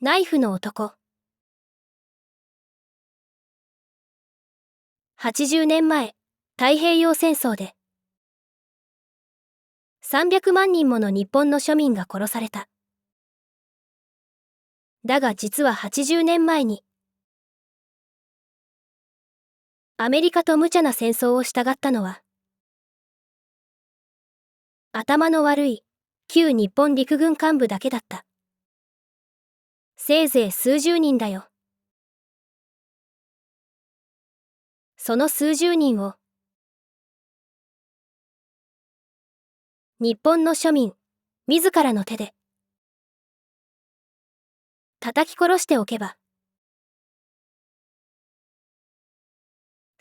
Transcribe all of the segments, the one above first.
ナイフの男。80年前、太平洋戦争で300万人もの日本の庶民が殺された。だが実は80年前に、アメリカと無茶な戦争をしたがったのは、頭の悪い旧日本陸軍幹部だけだった。せいぜい数十人だよ。その数十人を、日本の庶民、自らの手で、叩き殺しておけば、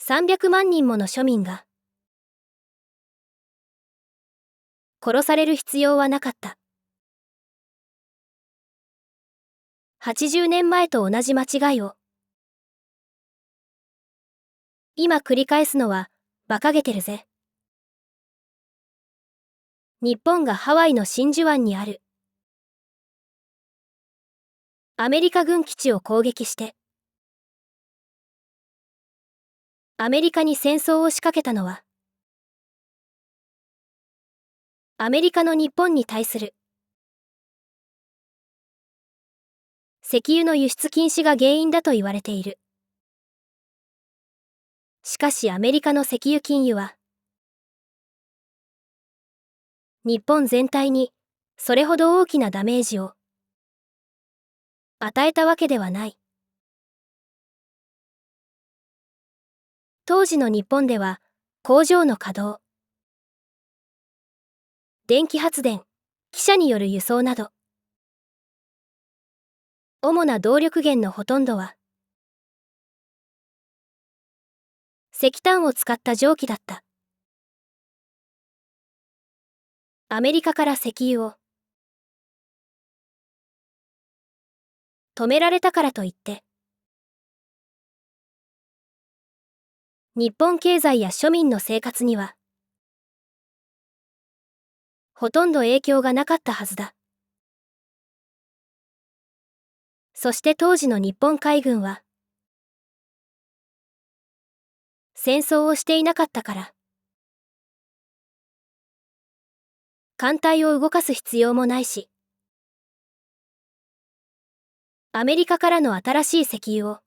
300万人もの庶民が、殺される必要はなかった。80年前と同じ間違いを、今繰り返すのは、馬鹿げてるぜ。日本がハワイの真珠湾にある、アメリカ軍基地を攻撃して、アメリカに戦争を仕掛けたのは、アメリカの日本に対する、石油の輸出禁止が原因だと言われている。しかしアメリカの石油禁輸は、日本全体にそれほど大きなダメージを与えたわけではない。当時の日本では工場の稼働、電気発電、汽車による輸送など、主な動力源のほとんどは石炭を使った蒸気だった。アメリカから石油を止められたからといって、日本経済や庶民の生活にはほとんど影響がなかったはずだ。そして当時の日本海軍は戦争をしていなかったから、艦隊を動かす必要もないし、アメリカからの新しい石油を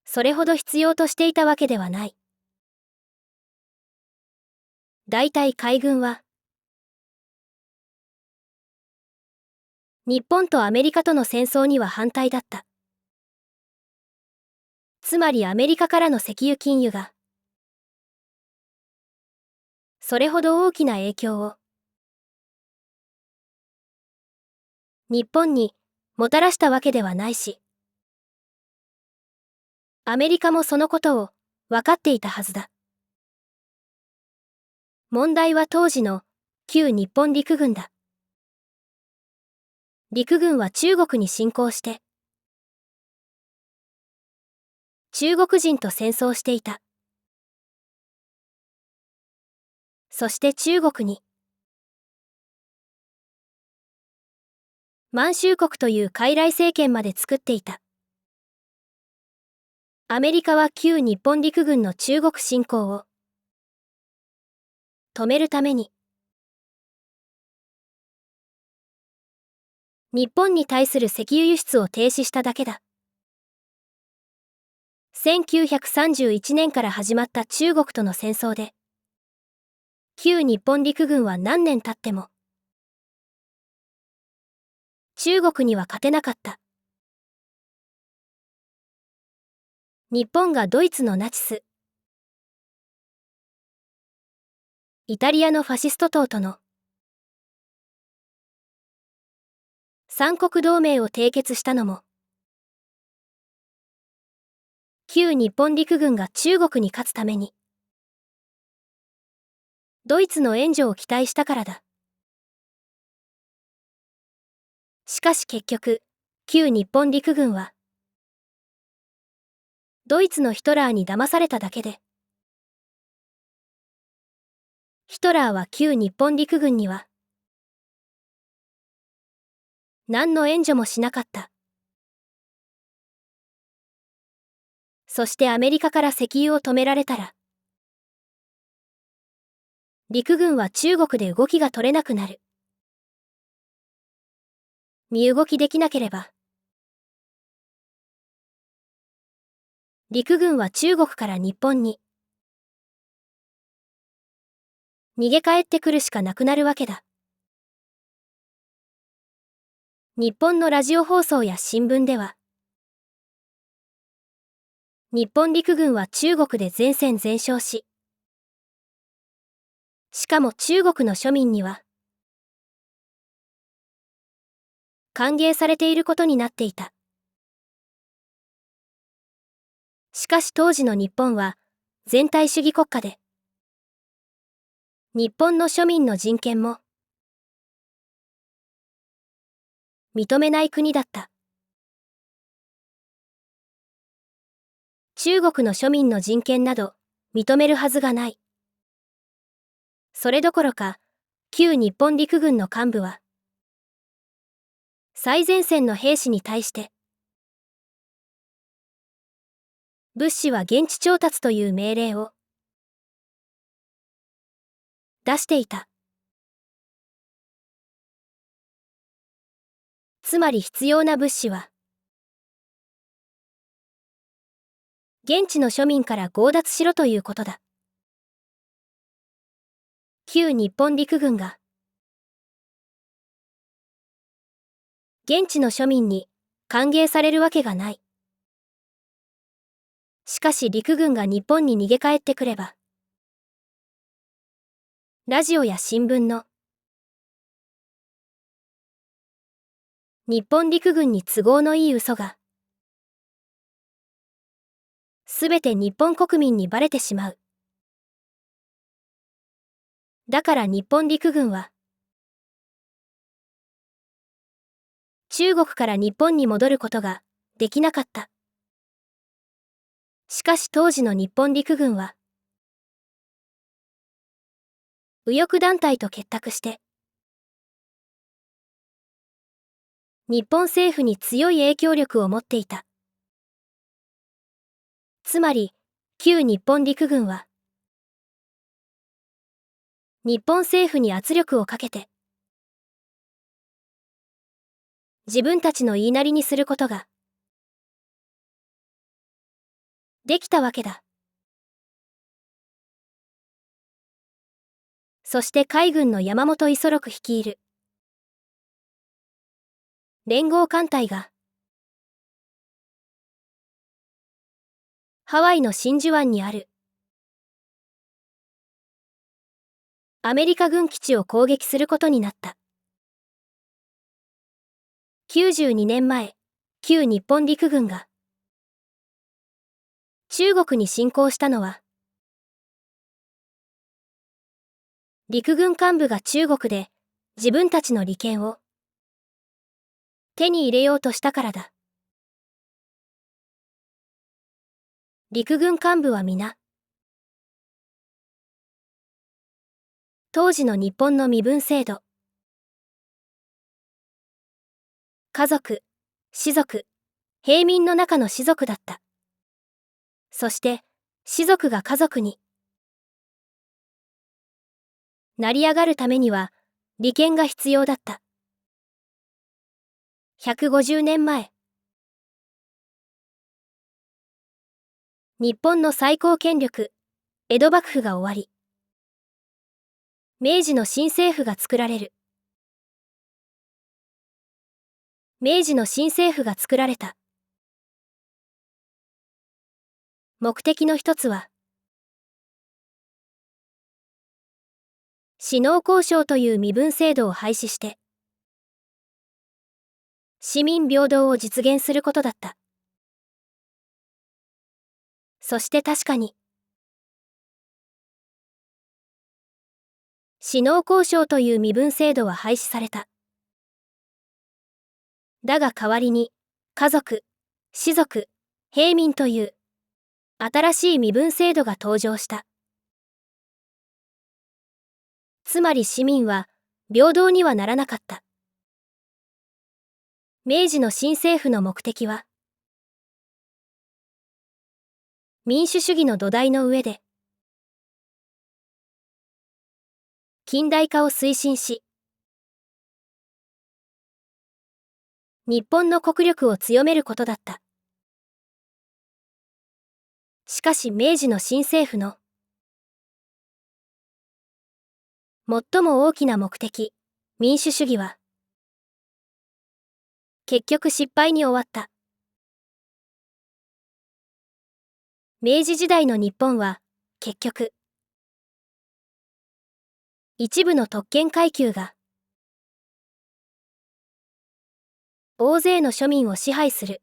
それほど必要としていたわけではない。だいたい海軍は日本とアメリカとの戦争には反対だった。つまりアメリカからの石油禁輸がそれほど大きな影響を日本にもたらしたわけではないし、アメリカもそのことを分かっていたはずだ。問題は当時の旧日本陸軍だ。陸軍は中国に侵攻して、中国人と戦争していた。そして中国に、満州国という傀儡政権まで作っていた。アメリカは旧日本陸軍の中国侵攻を止めるために、日本に対する石油輸出を停止しただけだ。1931年から始まった中国との戦争で、旧日本陸軍は何年経っても、中国には勝てなかった。日本がドイツのナチス、イタリアのファシスト党との三国同盟を締結したのも、旧日本陸軍が中国に勝つために、ドイツの援助を期待したからだ。しかし結局、旧日本陸軍は、ドイツのヒトラーに騙されただけで、ヒトラーは旧日本陸軍には、何の援助もしなかった。そしてアメリカから石油を止められたら、陸軍は中国で動きが取れなくなる。身動きできなければ、陸軍は中国から日本に逃げ帰ってくるしかなくなるわけだ。日本のラジオ放送や新聞では、日本陸軍は中国で全戦全勝し、しかも中国の庶民には歓迎されていることになっていた。しかし当時の日本は全体主義国家で、日本の庶民の人権も認めない国だった。中国の庶民の人権など認めるはずがない。それどころか、旧日本陸軍の幹部は、最前線の兵士に対して、物資は現地調達という命令を出していた。つまり必要な物資は、現地の庶民から強奪しろということだ。旧日本陸軍が、現地の庶民に歓迎されるわけがない。しかし陸軍が日本に逃げ帰ってくれば、ラジオや新聞の日本陸軍に都合のいい嘘が、すべて日本国民にバレてしまう。だから日本陸軍は、中国から日本に戻ることができなかった。しかし当時の日本陸軍は、右翼団体と結託して、日本政府に強い影響力を持っていた。つまり、旧日本陸軍は、日本政府に圧力をかけて、自分たちの言いなりにすることができたわけだ。そして海軍の山本五十六率いる連合艦隊がハワイの真珠湾にあるアメリカ軍基地を攻撃することになった。92年前、旧日本陸軍が中国に侵攻したのは、陸軍幹部が中国で自分たちの利権を手に入れようとしたからだ。陸軍幹部は皆、当時の日本の身分制度、家族、士族、平民の中の士族だった。そして、士族が家族に成り上がるためには、利権が必要だった。150年前、日本の最高権力、江戸幕府が終わり、明治の新政府が作られる。明治の新政府が作られた。目的の一つは、士農工商という身分制度を廃止して、市民平等を実現することだった。そして確かに、士農工商という身分制度は廃止された。だが代わりに、家族、士族、平民という新しい身分制度が登場した。つまり市民は平等にはならなかった。明治の新政府の目的は、民主主義の土台の上で、近代化を推進し、日本の国力を強めることだった。しかし明治の新政府の最も大きな目的、民主主義は、結局失敗に終わった。明治時代の日本は、結局、一部の特権階級が、大勢の庶民を支配する、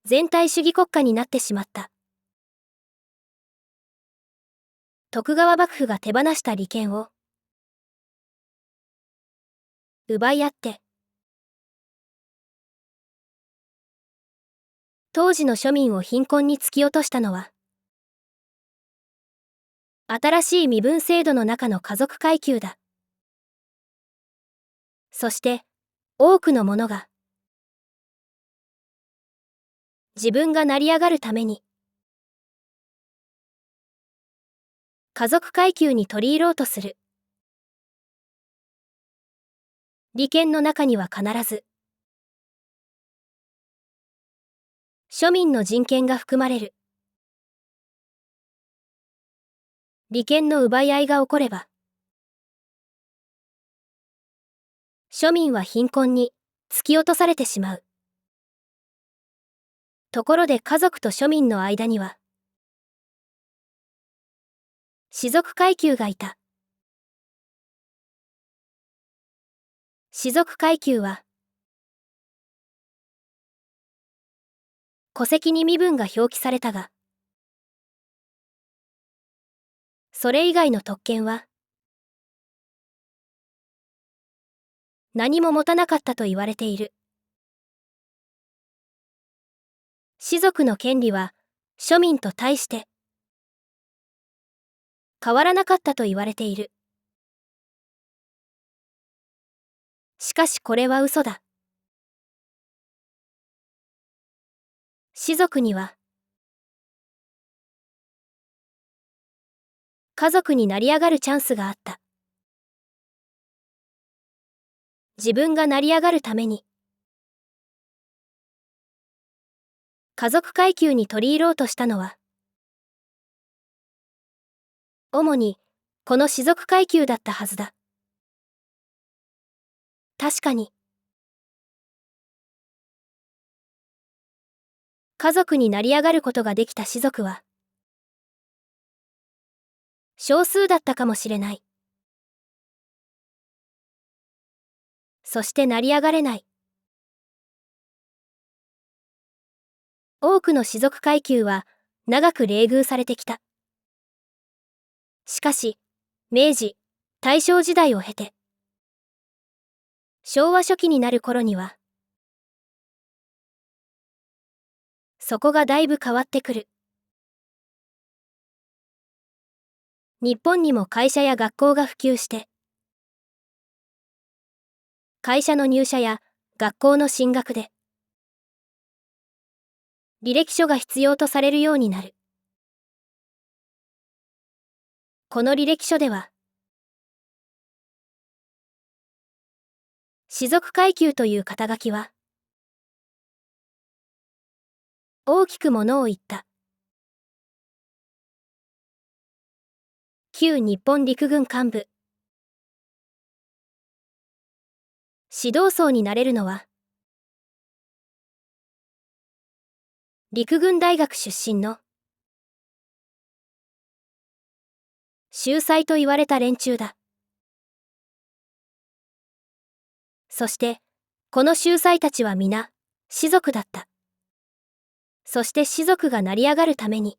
全体主義国家になってしまった。徳川幕府が手放した利権を、奪い合って、当時の庶民を貧困に突き落としたのは、新しい身分制度の中の家族階級だ。そして、多くの者が、自分が成り上がるために、家族階級に取り入ろうとする。利権の中には必ず、庶民の人権が含まれる。利権の奪い合いが起これば、庶民は貧困に突き落とされてしまう。ところで家族と庶民の間には、士族階級がいた。士族階級は、戸籍に身分が表記されたが、それ以外の特権は、何も持たなかったと言われている。士族の権利は、庶民と対して、変わらなかったと言われている。しかしこれは嘘だ。士族には、家族に成り上がるチャンスがあった。自分が成り上がるために、家族階級に取り入ろうとしたのは、主に、この士族階級だったはずだ。確かに、家族に成り上がることができた士族は、少数だったかもしれない。そして成り上がれない。多くの士族階級は、長く冷遇されてきた。しかし、明治、大正時代を経て、昭和初期になる頃には、そこがだいぶ変わってくる。日本にも会社や学校が普及して、会社の入社や学校の進学で、履歴書が必要とされるようになる。この履歴書では、士族階級という肩書きは、大きくものを言った。旧日本陸軍幹部。指導層になれるのは、陸軍大学出身の、秀才と言われた連中だ。そして、この秀才たちは皆、士族だった。そして士族が成り上がるために、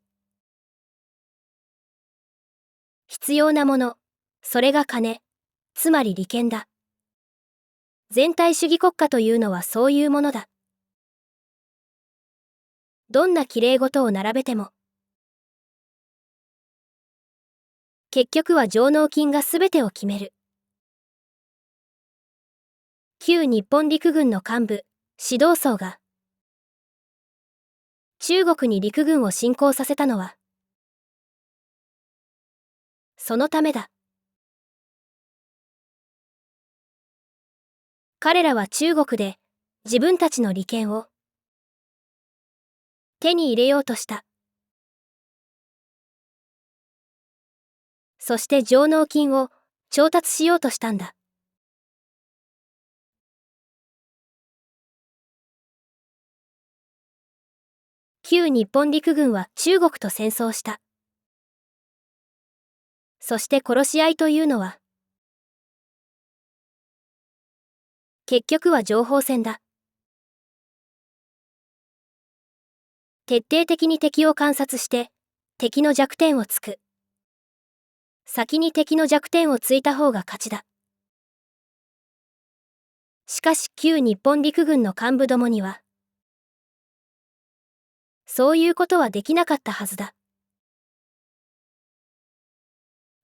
必要なもの、それが金、つまり利権だ。全体主義国家というのはそういうものだ。どんな綺麗事を並べても、結局は上納金がすべてを決める。旧日本陸軍の幹部、指導層が、中国に陸軍を侵攻させたのは、そのためだ。彼らは中国で自分たちの利権を手に入れようとした。そして上納金を調達しようとしたんだ。旧日本陸軍は中国と戦争した。そして殺し合いというのは、結局は情報戦だ。徹底的に敵を観察して、敵の弱点を突く。先に敵の弱点を突いた方が勝ちだ。しかし旧日本陸軍の幹部どもには、そういうことはできなかったはずだ。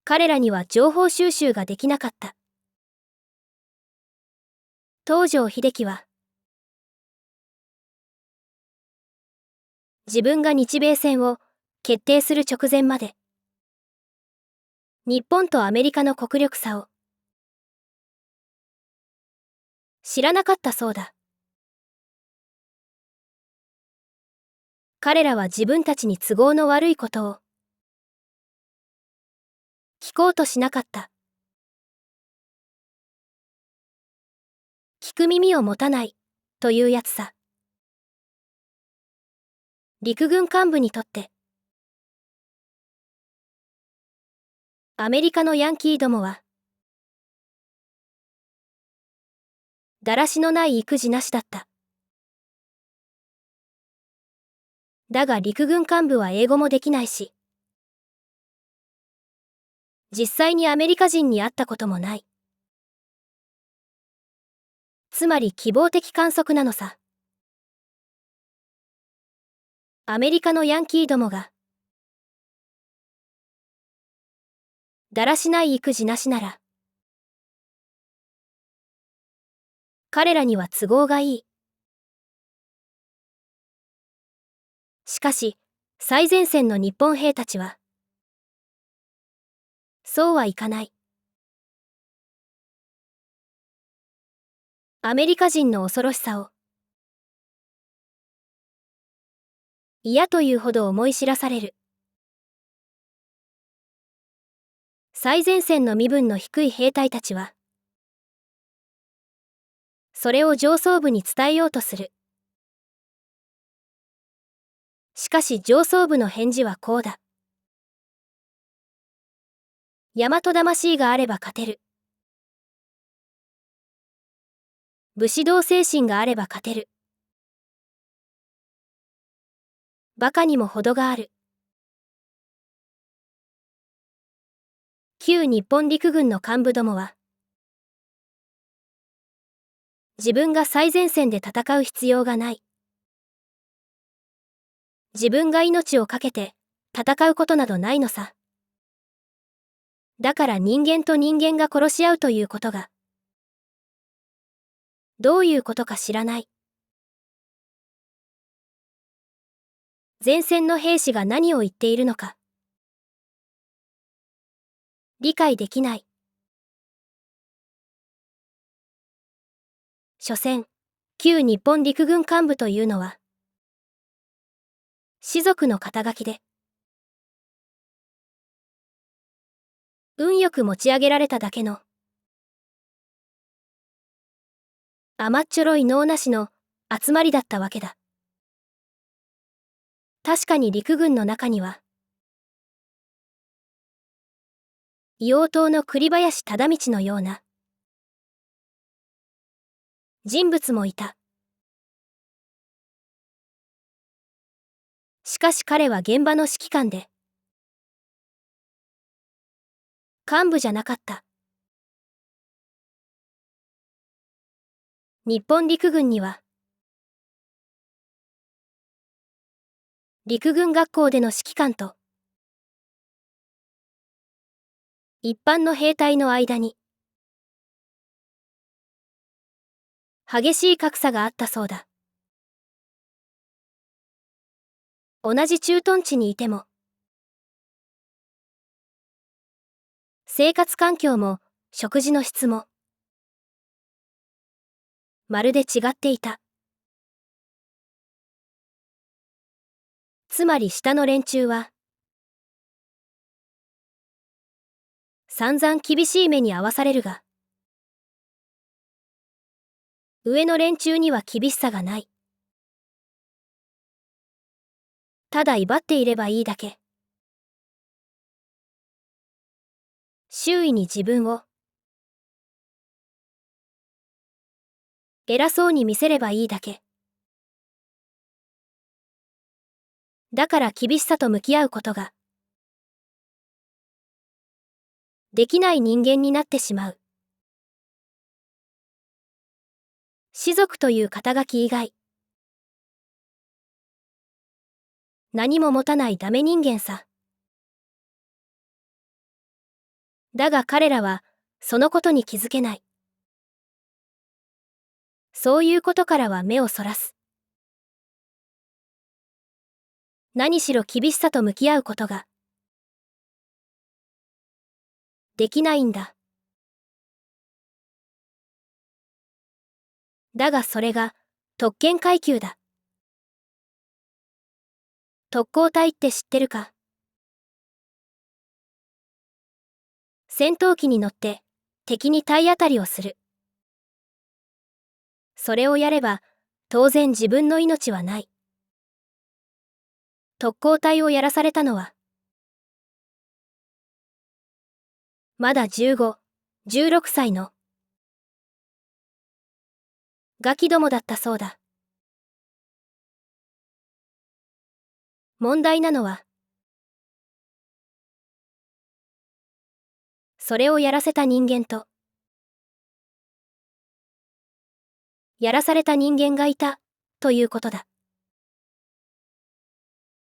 彼らには情報収集ができなかった。東条英機は、自分が日米戦を決定する直前まで、日本とアメリカの国力差を知らなかったそうだ。彼らは自分たちに都合の悪いことを聞こうとしなかった。聞く耳を持たないというやつさ。陸軍幹部にとって、アメリカのヤンキーどもは、だらしのない育児なしだった。だが陸軍幹部は英語もできないし、実際にアメリカ人に会ったこともない。つまり希望的観測なのさ。アメリカのヤンキーどもが、だらしない育児なしなら、彼らには都合がいい。しかし、最前線の日本兵たちは、そうはいかない。アメリカ人の恐ろしさを、嫌というほど思い知らされる。最前線の身分の低い兵隊たちは、それを上層部に伝えようとする。しかし上層部の返事はこうだ。大和魂があれば勝てる。武士道精神があれば勝てる。馬鹿にも程がある。旧日本陸軍の幹部どもは、自分が最前線で戦う必要がない。自分が命を懸けて戦うことなどないのさ。だから人間と人間が殺し合うということが、どういうことか知らない。前線の兵士が何を言っているのか、理解できない。所詮、旧日本陸軍幹部というのは、士族の肩書きで、運よく持ち上げられただけの、甘っちょろい能なしの集まりだったわけだ。確かに陸軍の中には、硫黄島の栗林忠道のような人物もいた。しかし彼は現場の指揮官で、幹部じゃなかった。日本陸軍には、陸軍学校での指揮官と、一般の兵隊の間に、激しい格差があったそうだ。同じ駐屯地にいても、生活環境も食事の質もまるで違っていた。つまり下の連中は散々厳しい目に遭わされるが、上の連中には厳しさがない。ただ威張っていればいいだけ。周囲に自分を偉そうに見せればいいだけ。だから厳しさと向き合うことができない人間になってしまう。士族という肩書き以外、何も持たないダメ人間さ。だが彼らはそのことに気づけない。そういうことからは目をそらす。何しろ厳しさと向き合うことができないんだ。だがそれが特権階級だ。特攻隊って知ってるか？戦闘機に乗って敵に体当たりをする。それをやれば当然自分の命はない。特攻隊をやらされたのはまだ15、16歳のガキどもだったそうだ。問題なのはそれをやらせた人間とやらされた人間がいたということだ。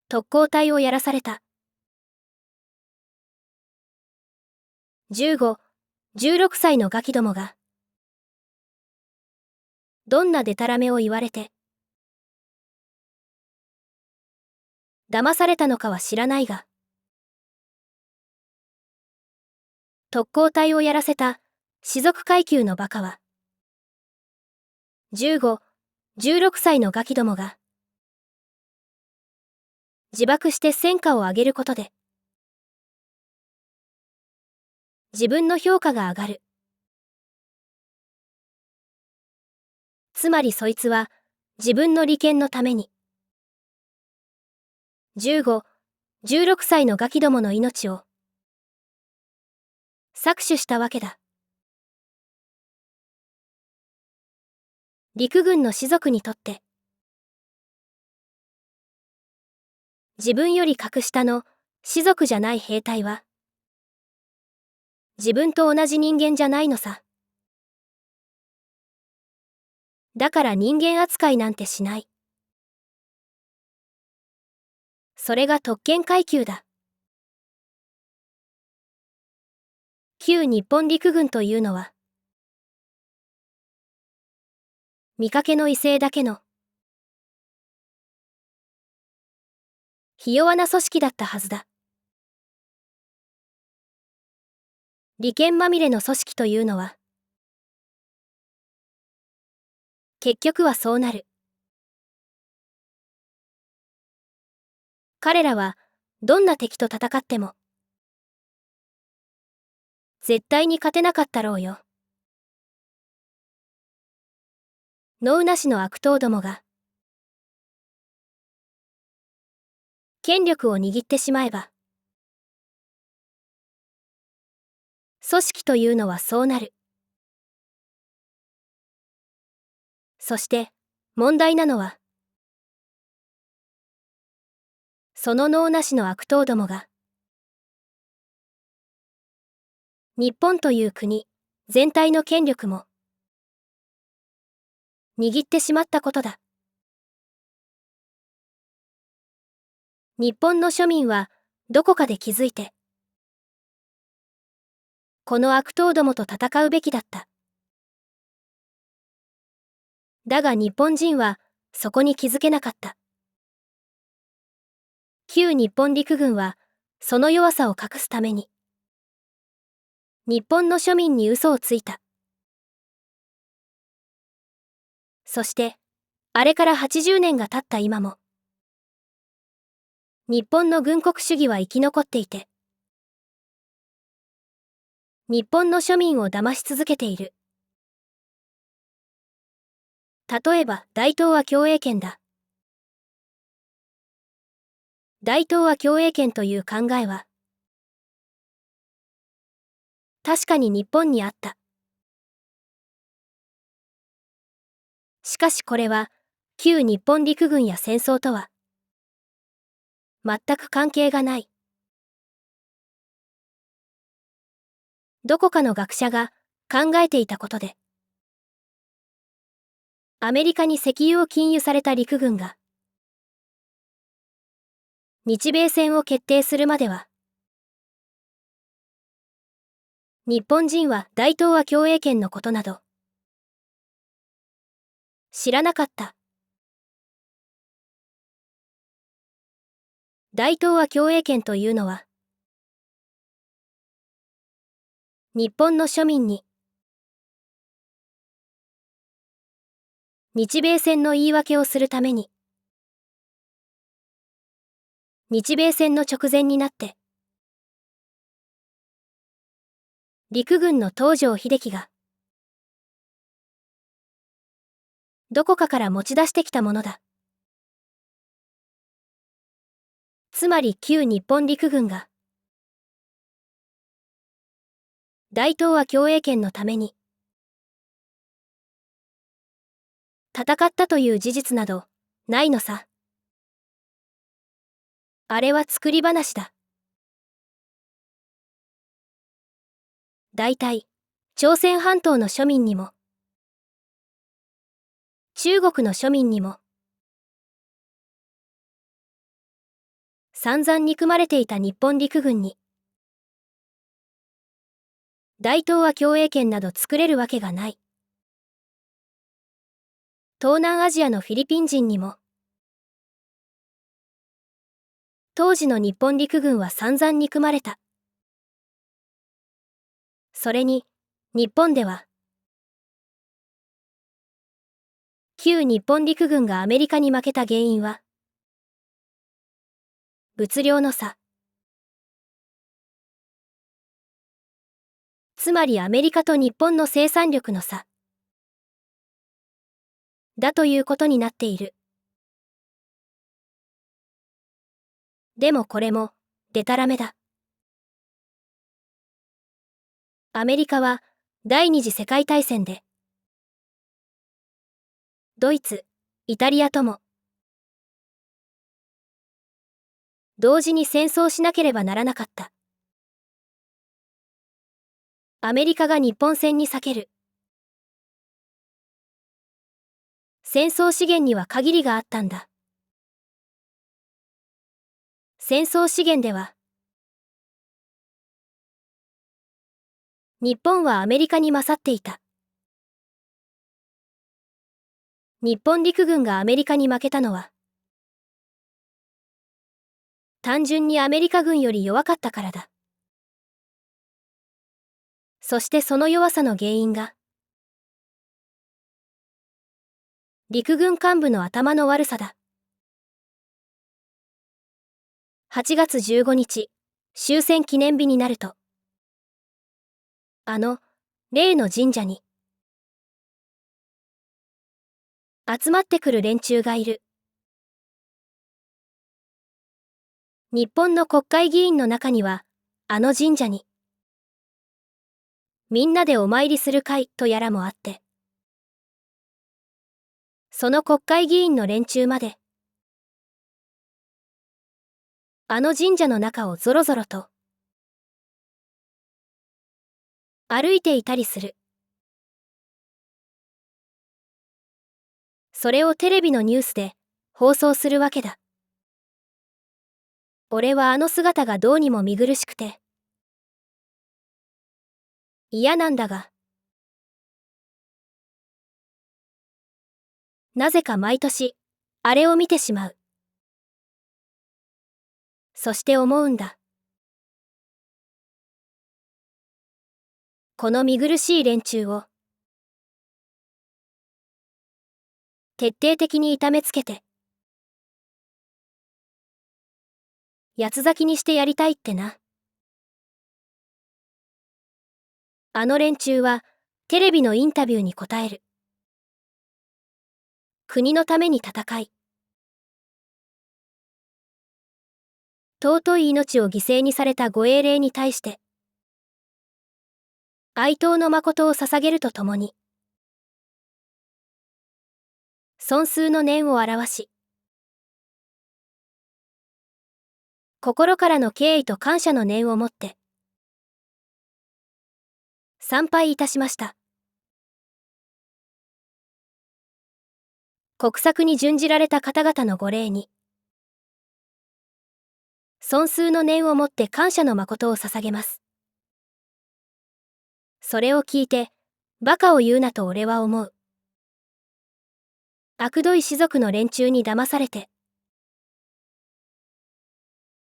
特攻隊をやらされた15、16歳のガキどもがどんなデタラメを言われて騙されたのかは知らないが、特攻隊をやらせた士族階級のバカは15、16歳のガキどもが自爆して戦果を上げることで自分の評価が上がる。つまりそいつは自分の利権のために15、16歳のガキどもの命を搾取したわけだ。陸軍の士族にとって自分より格下の士族じゃない兵隊は自分と同じ人間じゃないのさ。だから人間扱いなんてしない。それが特権階級だ。旧日本陸軍というのは見かけの威勢だけのひ弱な組織だったはずだ。利権まみれの組織というのは結局はそうなる。彼らはどんな敵と戦っても絶対に勝てなかったろうよ。野うなしの悪党どもが権力を握ってしまえば組織というのはそうなる。そして問題なのはその野うなしの悪党どもが日本という国全体の権力も握ってしまったことだ。日本の庶民はどこかで気づいてこの悪党どもと戦うべきだった。だが日本人はそこに気づけなかった。旧日本陸軍はその弱さを隠すために日本の庶民に嘘をついた。そしてあれから80年が経った今も日本の軍国主義は生き残っていて日本の庶民を騙し続けている。例えば大東亜共栄圏だ。大東亜共栄圏という考えは確かに日本にあった。しかしこれは旧日本陸軍や戦争とは全く関係がない。どこかの学者が考えていたことでアメリカに石油を禁輸された陸軍が日米戦を決定するまでは日本人は大東亜共栄圏のことなど知らなかった。大東亜共栄圏というのは日本の庶民に日米戦の言い訳をするために日米戦の直前になって陸軍の東条英機がどこかから持ち出してきたものだ。つまり旧日本陸軍が大東亜共栄圏のために戦ったという事実などないのさ。あれは作り話だ。大体朝鮮半島の庶民にも中国の庶民にも散々憎まれていた日本陸軍に大東亜共栄圏など作れるわけがない。東南アジアのフィリピン人にも当時の日本陸軍は散々憎まれた。それに日本では旧日本陸軍がアメリカに負けた原因は物量の差。つまりアメリカと日本の生産力の差だということになっている。でもこれもデタラメだ。アメリカは第二次世界大戦でドイツ、イタリアとも同時に戦争しなければならなかった。アメリカが日本戦に避ける。戦争資源には限りがあったんだ。戦争資源では日本はアメリカに勝っていた。日本陸軍がアメリカに負けたのは単純にアメリカ軍より弱かったからだ。そしてその弱さの原因が陸軍幹部の頭の悪さだ。8月15日、終戦記念日になると例の神社に集まってくる連中がいる。日本の国会議員の中には神社にみんなでお参りする会とやらもあってその国会議員の連中まで神社の中をぞろぞろと歩いていたりする。それをテレビのニュースで放送するわけだ。俺は姿がどうにも見苦しくて嫌なんだがなぜか毎年、あれを見てしまう。そして思うんだ。この見苦しい連中を、徹底的に痛めつけて、八つ咲きにしてやりたいってな。あの連中は、テレビのインタビューに答える。国のために戦い、尊い命を犠牲にされたご英霊に対して、哀悼の誠を捧げるとともに、尊崇の念を表し、心からの敬意と感謝の念をもって、参拝いたしました。国策に準じられた方々のご礼に、尊崇の念をもって感謝の誠を捧げます。それを聞いて、馬鹿を言うなと俺は思う。悪どい士族の連中に騙されて、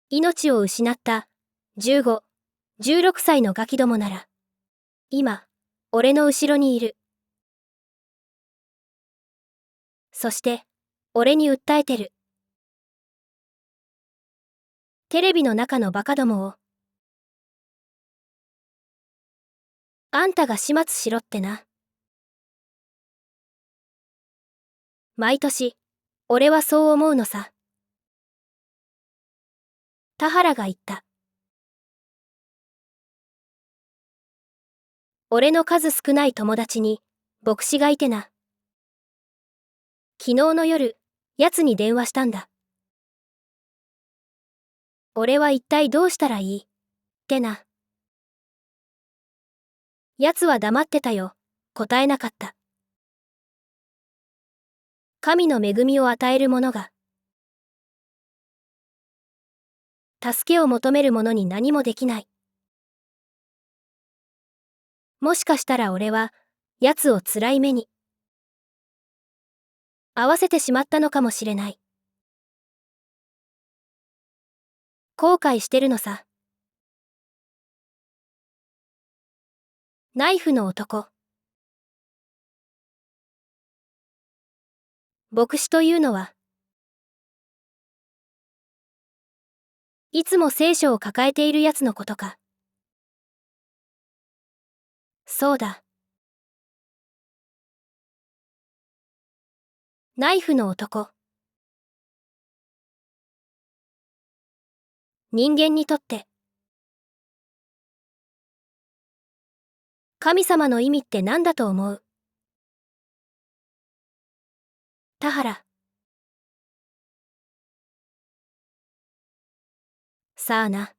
命を失った15、16歳のガキどもなら、今、俺の後ろにいる。そして、俺に訴えてる。テレビの中のバカどもを、あんたが始末しろってな。毎年、俺はそう思うのさ。田原が言った。俺の数少ない友達に、牧師がいてな。昨日の夜、奴に電話したんだ。俺は一体どうしたらいいってな。奴は黙ってたよ。答えなかった。神の恵みを与える者が、助けを求める者に何もできない。もしかしたら俺は、奴を辛い目に、合わせてしまったのかもしれない。後悔してるのさ。ナイフの男。牧師というのは、いつも聖書を抱えているやつのことか。そうだ。ナイフの男。人間にとって、神様の意味って何だと思う？田原。さあな。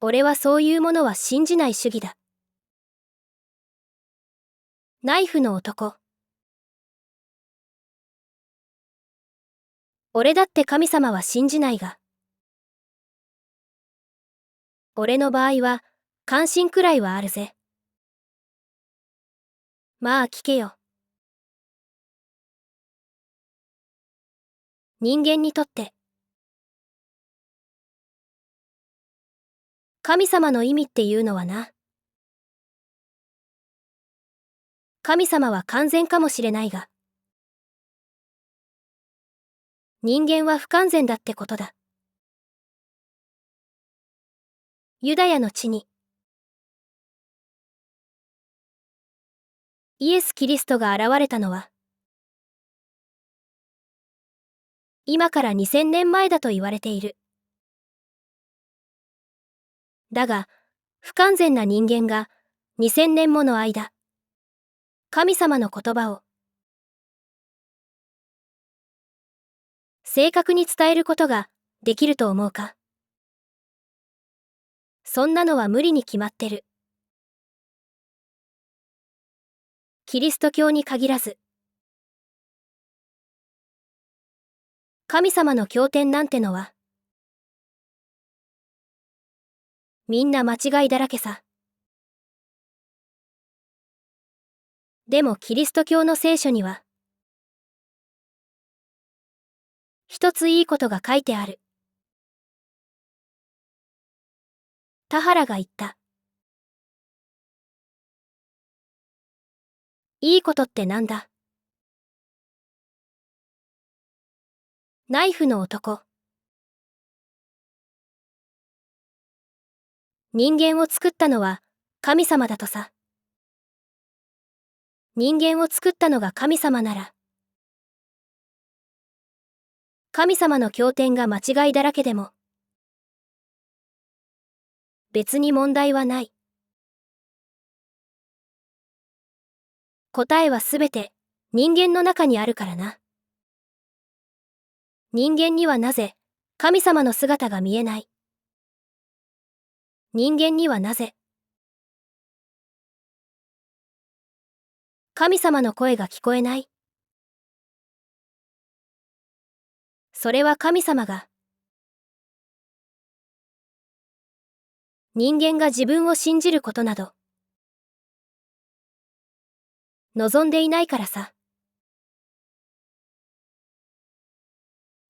俺はそういうものは信じない主義だ。ナイフの男。俺だって神様は信じないが。俺の場合は、関心くらいはあるぜ。まあ聞けよ。人間にとって、神様の意味っていうのはな。神様は完全かもしれないが、人間は不完全だってことだ。ユダヤの地に、イエス・キリストが現れたのは、今から2000年前だと言われている。だが、不完全な人間が2000年もの間、神様の言葉を正確に伝えることができると思うか？そんなのは無理に決まってる。キリスト教に限らず、神様の経典なんてのは、みんな間違いだらけさ。でもキリスト教の聖書には、一ついいことが書いてある。田原が言った。いいことってなんだ？ナイフの男。人間を作ったのは神様だとさ。人間を作ったのが神様なら、神様の経典が間違いだらけでも、別に問題はない。答えはすべて人間の中にあるからな。人間にはなぜ神様の姿が見えない？人間にはなぜ神様の声が聞こえない？それは神様が、人間が自分を信じることなど望んでいないからさ。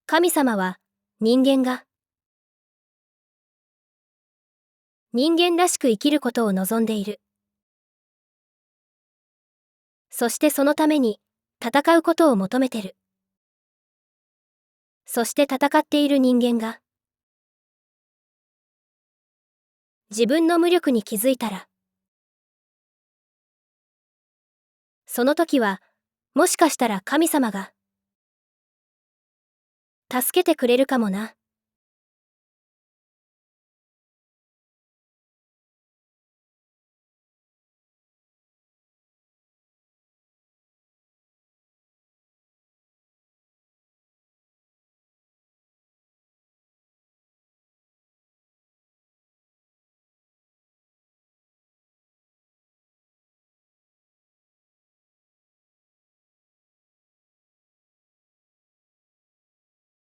神様は人間が人間らしく生きることを望んでいる。そしてそのために戦うことを求めてる。そして戦っている人間が自分の無力に気づいたら、その時はもしかしたら神様が助けてくれるかもな。